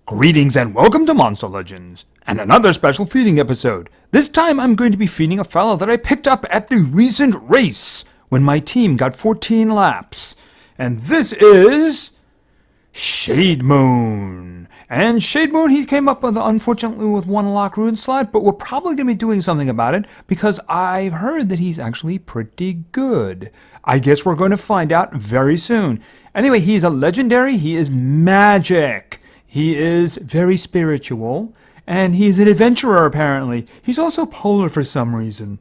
Greetings and welcome to Monster Legends, and another special feeding episode. This time I'm going to be feeding a fellow that I picked up at the recent race, when my team got 14 laps. And this is Shademoon. And Shademoon, he came up with, unfortunately, with one lock rune slot, but we're probably going to be doing something about it, because I've heard that he's actually pretty good. I guess we're going to find out very soon. Anyway, he's a legendary, he is magic. He is very spiritual, and he's an adventurer, apparently. He's also polar for some reason.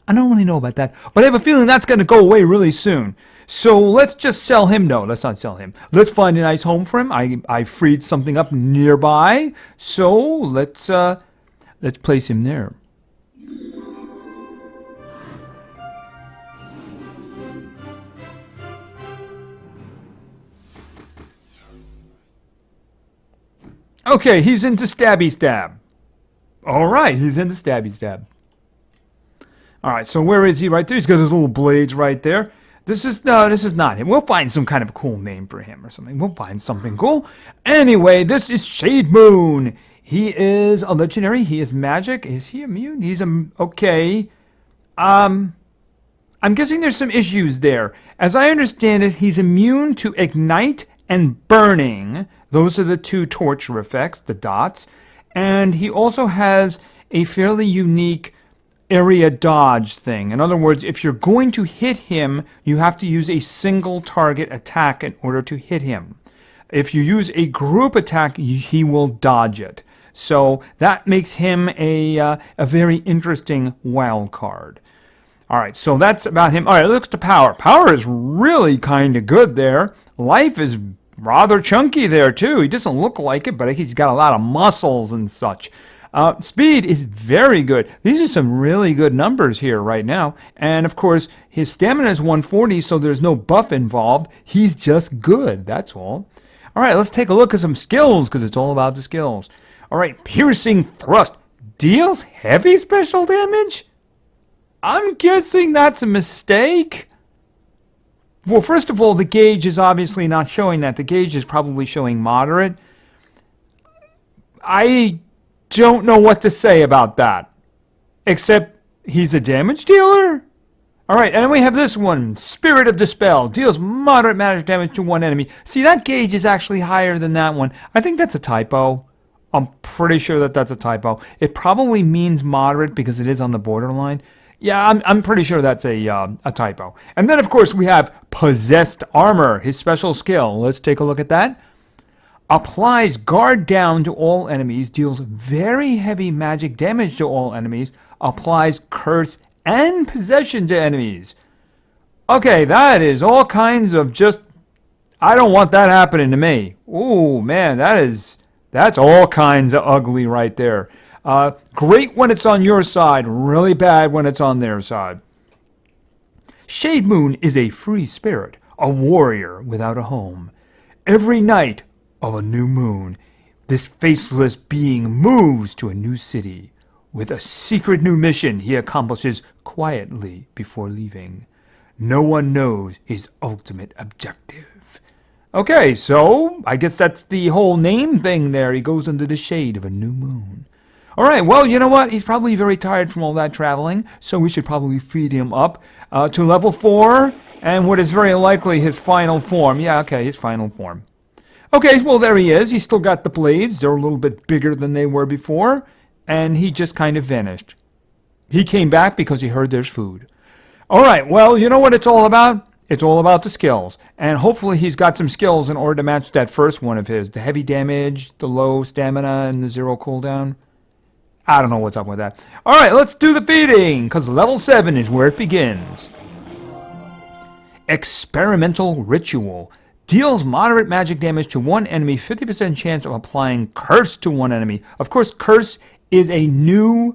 I don't really know about that, but I have a feeling that's going to go away really soon. So let's just sell him. No, let's not sell him. Let's find a nice home for him. I freed something up nearby, so let's place him there. Okay, he's into stabby stab. All right, he's into stabby stab. All right, so where is he? Right there. He's got his little blades right there. This is not him. We'll find some kind of cool name for him or something. We'll find something cool. Anyway, this is Shademoon. He is a legendary. He is magic. Is he immune? He's okay. I'm guessing there's some issues there. As I understand it, he's immune to ignite and burning. Those are the two torture effects, the dots. And he also has a fairly unique area dodge thing. In other words, if you're going to hit him, you have to use a single target attack in order to hit him. If you use a group attack, he will dodge it. So that makes him a very interesting wild card. All right, so that's about him. All right, let's to power. Power is really kind of good there. Life is rather chunky there, too. He doesn't look like it, but he's got a lot of muscles and such. Speed is very good. These are some really good numbers here right now. And, of course, his stamina is 140, so there's no buff involved. He's just good, that's all. All right, let's take a look at some skills, because it's all about the skills. All right, Piercing Thrust deals heavy special damage? I'm guessing that's a mistake. Well, first of all, the gauge is obviously not showing that. The gauge is probably showing moderate. I don't know what to say about that, except he's a damage dealer? All right, and then we have this one, Spirit of Dispel. Deals moderate magic damage to one enemy. See, that gauge is actually higher than that one. I think that's a typo. I'm pretty sure that that's a typo. It probably means moderate because it is on the borderline. Yeah, I'm pretty sure that's a typo. And then, of course, we have Possessed Armor, his special skill. Let's take a look at that. Applies guard down to all enemies, deals very heavy magic damage to all enemies, applies curse and possession to enemies. Okay, that is all kinds of just, I don't want that happening to me. Ooh, man, that's all kinds of ugly right there. Great when it's on your side, really bad when it's on their side. Shademoon is a free spirit, a warrior without a home. Every night of a new moon, this faceless being moves to a new city. With a secret new mission he accomplishes quietly before leaving. No one knows his ultimate objective. Okay, so I guess that's the whole name thing there. He goes under the shade of a new moon. All right, well, you know what? He's probably very tired from all that traveling, so we should probably feed him up to level 4, and what is very likely his final form. Yeah, okay, his final form. Okay, well, there he is. He's still got the blades. They're a little bit bigger than they were before, and he just kind of vanished. He came back because he heard there's food. All right, well, you know what it's all about? It's all about the skills, and hopefully he's got some skills in order to match that first one of his, the heavy damage, the low stamina, and the 0 cooldown. I don't know what's up with that. All right, let's do the feeding, because level 7 is where it begins. Experimental Ritual. Deals moderate magic damage to one enemy, 50% chance of applying curse to one enemy. Of course, curse is a new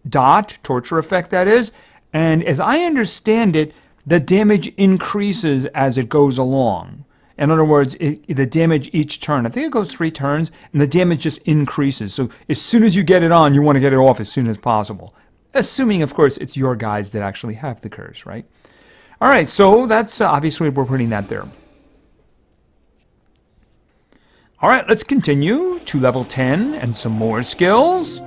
dot, torture effect that is, and as I understand it, the damage increases as it goes along. In other words, the damage each turn, I think it goes 3 turns, and the damage just increases. So as soon as you get it on, you want to get it off as soon as possible. Assuming, of course, it's your guys that actually have the curse, right? All right, so that's obviously we're putting that there. All right, let's continue to level 10 and some more skills.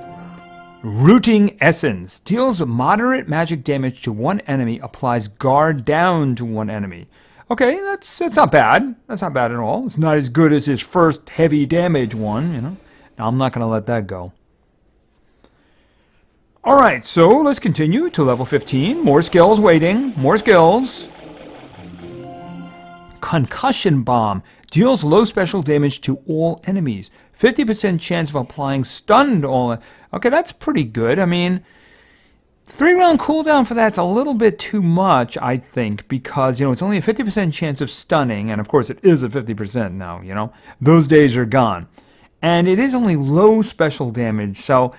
Rooting Essence. Deals moderate magic damage to one enemy, applies guard down to one enemy. Okay, that's not bad. That's not bad at all. It's not as good as his first heavy damage one, you know. Now, I'm not going to let that go. All right, so let's continue to level 15. More skills waiting. More skills. Concussion Bomb. Deals low special damage to all enemies. 50% chance of applying stun to all. Okay, that's pretty good. I mean, 3-round cooldown for that's a little bit too much, I think, because, you know, it's only a 50% chance of stunning, and of course it is a 50% now, you know. Those days are gone. And it is only low special damage, so,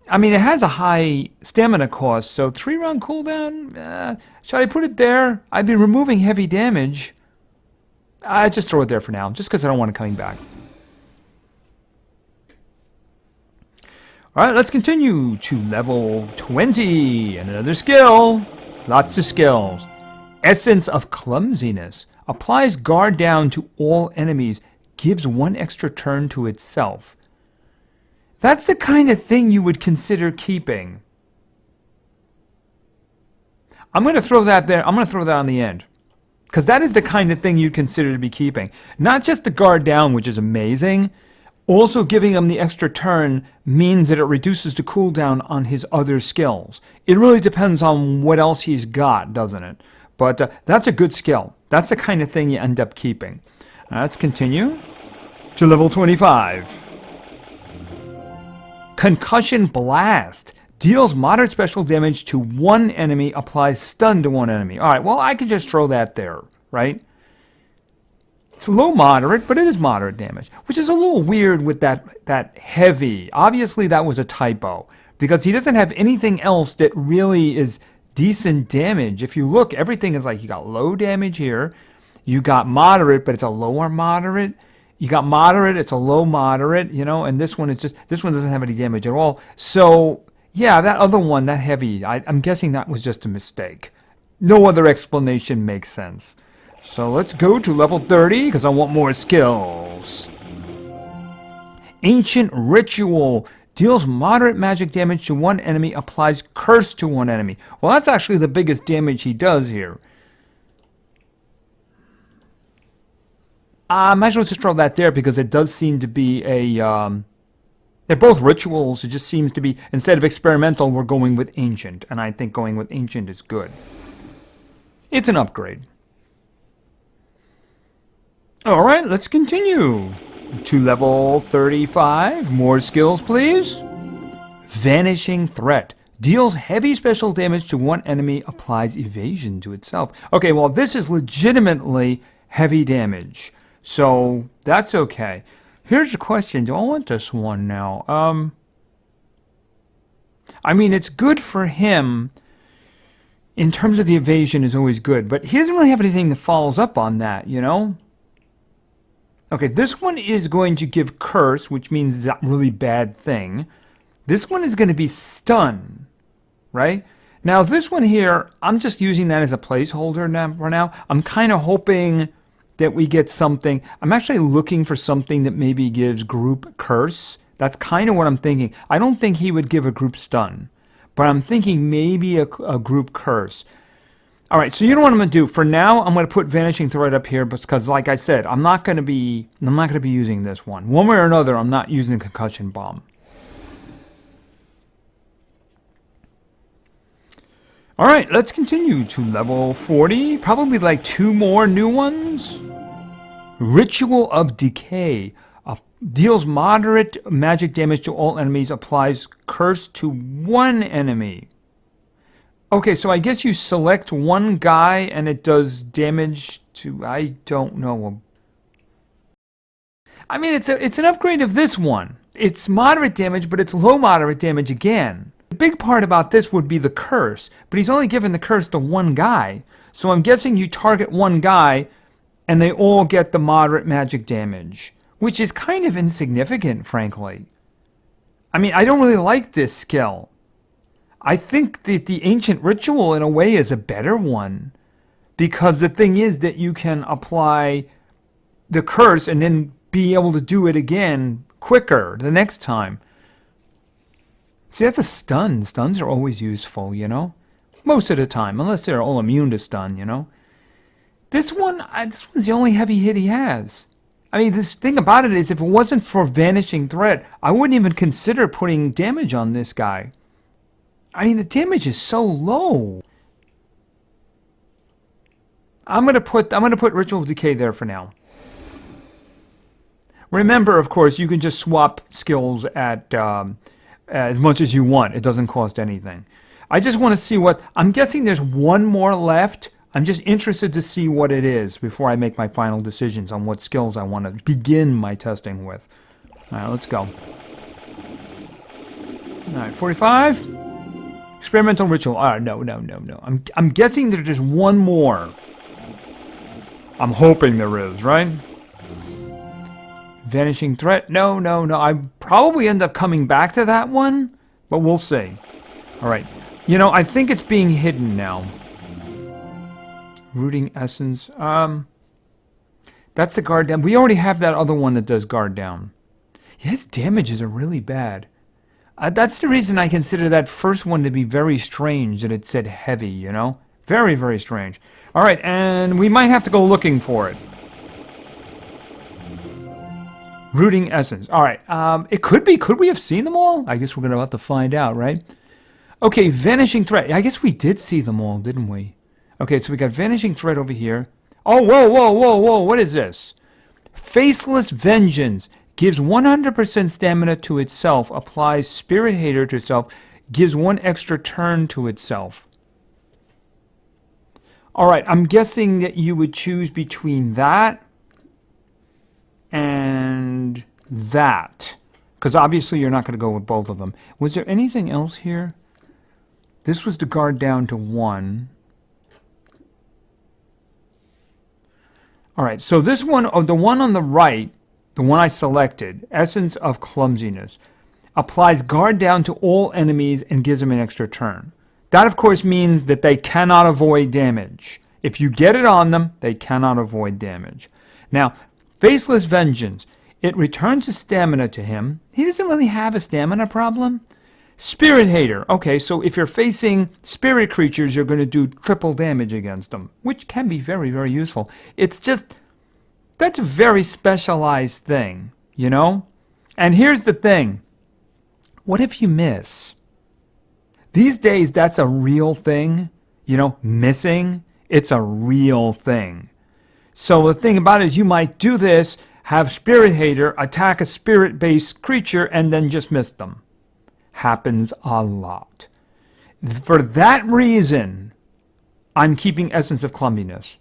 I mean, it has a high stamina cost, so 3-round cooldown, should I put it there? I'd be removing heavy damage. I just throw it there for now, just because I don't want it coming back. All right, let's continue to level 20. And another skill. Lots of skills. Essence of Clumsiness. Applies guard down to all enemies. Gives one extra turn to itself. That's the kind of thing you would consider keeping. I'm going to throw that there. I'm going to throw that on the end. Because that is the kind of thing you'd consider to be keeping. Not just the guard down, which is amazing. Also giving him the extra turn means that it reduces the cooldown on his other skills. It really depends on what else he's got, doesn't it? But that's a good skill. That's the kind of thing you end up keeping. Let's continue to level 25. Concussion Blast. Deals moderate special damage to one enemy, applies stun to one enemy. All right, well, I could just throw that there, right? It's low moderate, but it is moderate damage, which is a little weird with that heavy. Obviously, that was a typo, because he doesn't have anything else that really is decent damage. If you look, everything is like, you got low damage here, you got moderate, but it's a lower moderate. You got moderate, it's a low moderate, you know, and this one doesn't have any damage at all. So, yeah, that other one, that heavy, I'm guessing that was just a mistake. No other explanation makes sense. So let's go to level 30, because I want more skills. Ancient Ritual. Deals moderate magic damage to one enemy, applies curse to one enemy. Well, that's actually the biggest damage he does here. I might as well just throw that there, because it does seem to be a... they're both rituals. It just seems to be, instead of experimental, we're going with ancient. And I think going with ancient is good. It's an upgrade. All right, let's continue to level 35. More skills, please. Vanishing Threat. Deals heavy special damage to one enemy, applies evasion to itself. Okay, well, this is legitimately heavy damage. So, that's okay. Here's the question. Do I want this one now? I mean, it's good for him. In terms of the evasion is always good. But he doesn't really have anything that follows up on that, you know? Okay, this one is going to give curse, which means that really bad thing. This one is going to be stun, right? Now, this one here, I'm just using that as a placeholder now, for now. I'm kind of hoping that we get something. I'm actually looking for something that maybe gives group curse. That's kind of what I'm thinking. I don't think he would give a group stun, but I'm thinking maybe a group curse. All right, so you know what I'm going to do? For now, I'm going to put Vanishing Threat up here because, like I said, I'm not going to be using this one. One way or another, I'm not using the Concussion Bomb. All right, let's continue to level 40. Probably like 2 more new ones. Ritual of Decay. Deals moderate magic damage to all enemies. Applies curse to one enemy. Okay, so I guess you select one guy and it does damage to... I don't know. I mean, it's an upgrade of this one. It's moderate damage, but it's low moderate damage again. The big part about this would be the curse, but he's only given the curse to one guy. So I'm guessing you target one guy and they all get the moderate magic damage, which is kind of insignificant, frankly. I mean, I don't really like this skill. I think that the Ancient Ritual, in a way, is a better one, because the thing is that you can apply the curse and then be able to do it again quicker the next time. See, that's a stun. Stuns are always useful, you know? Most of the time, unless they're all immune to stun, you know? This one's the only heavy hit he has. I mean, this thing about it is, if it wasn't for Vanishing Threat, I wouldn't even consider putting damage on this guy. I mean, the damage is so low. I'm gonna put Ritual of Decay there for now. Remember, of course, you can just swap skills at as much as you want. It doesn't cost anything. I just want to see what... I'm guessing there's one more left. I'm just interested to see what it is before I make my final decisions on what skills I want to begin my testing with. All right, let's go. All right, 45. Experimental Ritual. All right, no. I'm guessing there's just one more. I'm hoping there is, right? Vanishing Threat. No. I probably end up coming back to that one, but we'll see. All right. You know, I think it's being hidden now. Rooting Essence. That's the guard down. We already have that other one that does guard down. Yeah, his damages are really bad. That's the reason I consider that first one to be very strange, that it said heavy, you know? Very, very strange. All right, and we might have to go looking for it. Rooting Essence. All right, it could be. Could we have seen them all? I guess we're going to have to find out, right? Okay, Vanishing Threat. I guess we did see them all, didn't we? Okay, so we got Vanishing Threat over here. Oh, whoa. What is this? Faceless Vengeance. Gives 100% stamina to itself. Applies Spirit Hater to itself. Gives 1 extra turn to itself. All right, I'm guessing that you would choose between that and that. Because obviously you're not going to go with both of them. Was there anything else here? This was to guard down to 1. All right, so this one, the one on the right, the one I selected, Essence of Clumsiness, applies guard down to all enemies and gives them an extra turn. That, of course, means that they cannot avoid damage. If you get it on them, they cannot avoid damage. Now, Faceless Vengeance, it returns his stamina to him. He doesn't really have a stamina problem. Spirit Hater. Okay, so if you're facing spirit creatures, you're going to do triple damage against them, which can be very, very useful. It's just, that's a very specialized thing, you know? And here's the thing. What if you miss? These days, that's a real thing. You know, missing, it's a real thing. So the thing about it is you might do this, have Spirit Hater, attack a spirit-based creature, and then just miss them. Happens a lot. For that reason, I'm keeping Essence of Clumsiness.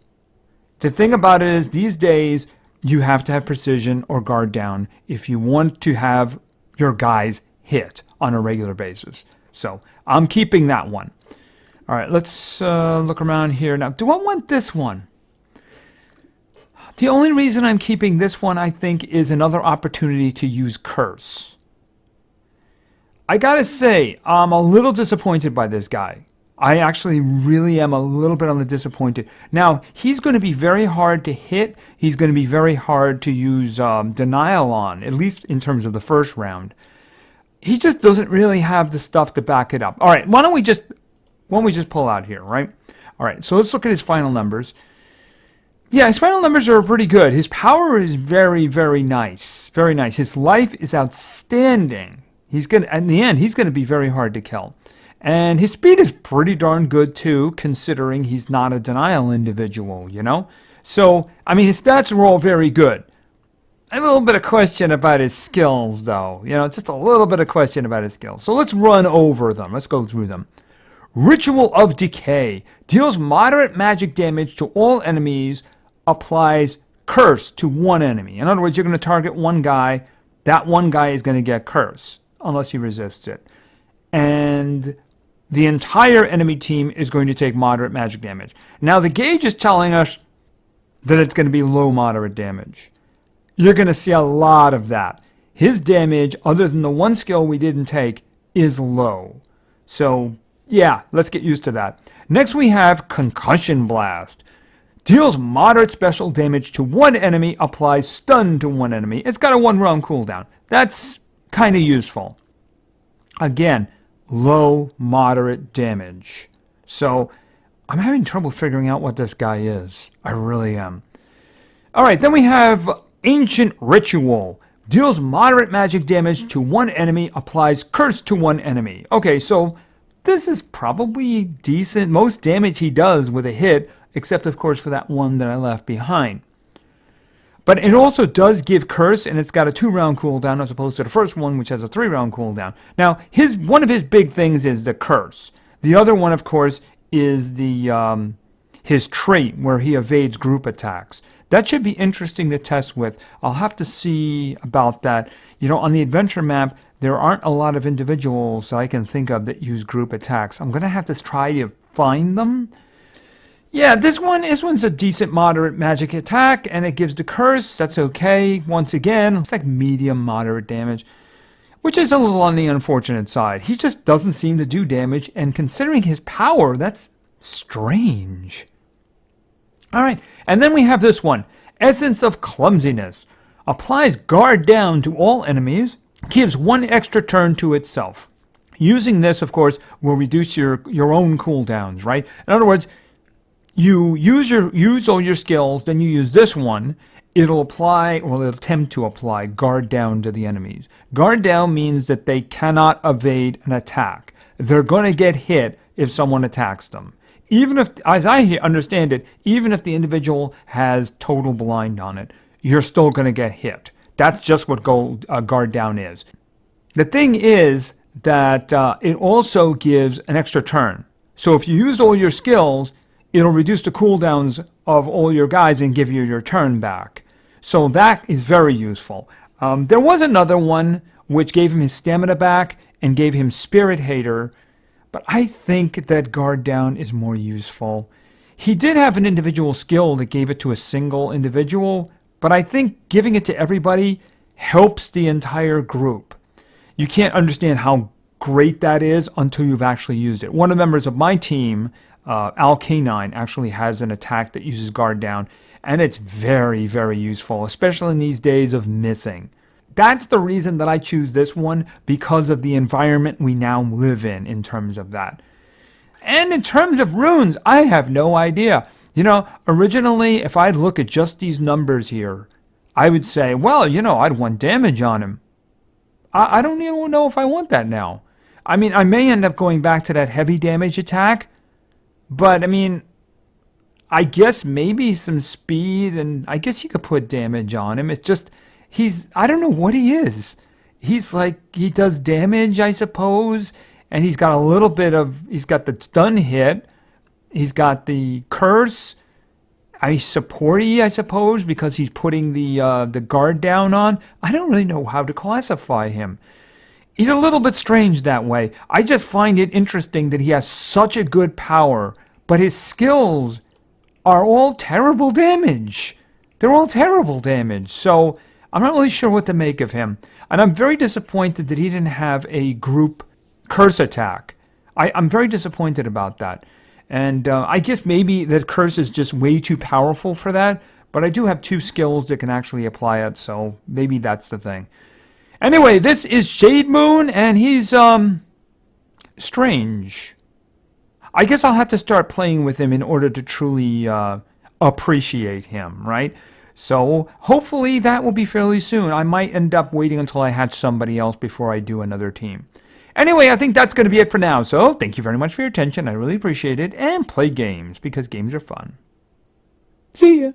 The thing about it is, these days, you have to have precision or guard down if you want to have your guys hit on a regular basis. So I'm keeping that one. All right, let's look around here. Now, do I want this one? The only reason I'm keeping this one, I think, is another opportunity to use Curse. I gotta say, I'm a little disappointed by this guy. I actually really am a little bit on the disappointed. Now, he's going to be very hard to hit. He's going to be very hard to use denial on, at least in terms of the first round. He just doesn't really have the stuff to back it up. All right, why don't we just pull out here, right? All right, so let's look at his final numbers. Yeah, his final numbers are pretty good. His power is very, very nice. Very nice. His life is outstanding. In the end, he's going to be very hard to kill. And his speed is pretty darn good, too, considering he's not a denial individual, you know? So, I mean, his stats are all very good. I have a little bit of question about his skills, though. You know, just a little bit of question about his skills. So let's run over them. Let's go through them. Ritual of Decay. Deals moderate magic damage to all enemies. Applies Curse to 1 enemy. In other words, you're going to target one guy. That one guy is going to get Curse, unless he resists it. And the entire enemy team is going to take moderate magic damage. Now, the gauge is telling us that it's going to be low moderate damage. You're going to see a lot of that. His damage, other than the one skill we didn't take, is low. So, yeah, let's get used to that. Next, we have Concussion Blast. Deals moderate special damage to one enemy, applies stun to one enemy. It's got a 1-round cooldown. That's kind of useful. Again, low, moderate damage. So I'm having trouble figuring out what this guy is. I really am. All right, then we have Ancient Ritual. Deals moderate magic damage to one enemy, applies curse to one enemy. Okay, so this is probably decent. Most damage he does with a hit, except of course for that one that I left behind. But it also does give curse, and it's got a 2-round cooldown as opposed to the first one, which has a 3-round cooldown. Now, one of his big things is the curse. The other one, of course, is the his trait where he evades group attacks. That should be interesting to test with. I'll have to see about that. You know, on the adventure map, there aren't a lot of individuals that I can think of that use group attacks. I'm going to have to try to find them. Yeah, this one's a decent moderate magic attack, and it gives the curse. That's okay. Once again, it's like medium moderate damage, which is a little on the unfortunate side. He just doesn't seem to do damage, and considering his power, that's strange. All right, and then we have this one, Essence of Clumsiness. Applies guard down to all enemies, gives 1 extra turn to itself. Using this, of course, will reduce your own cooldowns, right? In other words, you use all your skills, then you use this one, it'll apply, or it'll attempt to apply, guard down to the enemies. Guard down means that they cannot evade an attack. They're going to get hit if someone attacks them. Even if, as I understand it, even if the individual has total blind on it, you're still going to get hit. That's just what guard down is. The thing is that it also gives an extra turn. So if you used all your skills, it'll reduce the cooldowns of all your guys and give you your turn back. So that is very useful. There was another one which gave him his stamina back and gave him Spirit Hater, but I think that guard down is more useful. He did have an individual skill that gave it to a single individual, but I think giving it to everybody helps the entire group. You can't understand how great that is until you've actually used it. One of the members of my team, Al K9, actually has an attack that uses guard down, and it's very, very useful, especially in these days of missing. That's the reason that I choose this one, because of the environment we now live in terms of that. And in terms of runes, I have no idea. You know, originally, if I'd look at just these numbers here, I would say, well, you know, I'd want damage on him. I don't even know if I want that now. I mean, I may end up going back to that heavy damage attack, but I mean, I guess maybe some speed, and I guess you could put damage on him. It's just, I don't know what he is. He's like, he does damage, I suppose, and he's got a little bit of, he's got the stun hit, he's got the curse, he's supporty, I suppose, because he's putting the guard down on. I don't really know how to classify him. He's a little bit strange that way. I just find it interesting that he has such a good power, but his skills are all terrible damage. They're all terrible damage. So I'm not really sure what to make of him. And I'm very disappointed that he didn't have a group curse attack. I'm very disappointed about that. And I guess maybe that curse is just way too powerful for that. But I do have 2 skills that can actually apply it, so maybe that's the thing. Anyway, this is Shademoon, and he's strange. I guess I'll have to start playing with him in order to truly appreciate him, right? So hopefully that will be fairly soon. I might end up waiting until I hatch somebody else before I do another team. Anyway, I think that's going to be it for now. So thank you very much for your attention. I really appreciate it. And play games, because games are fun. See ya.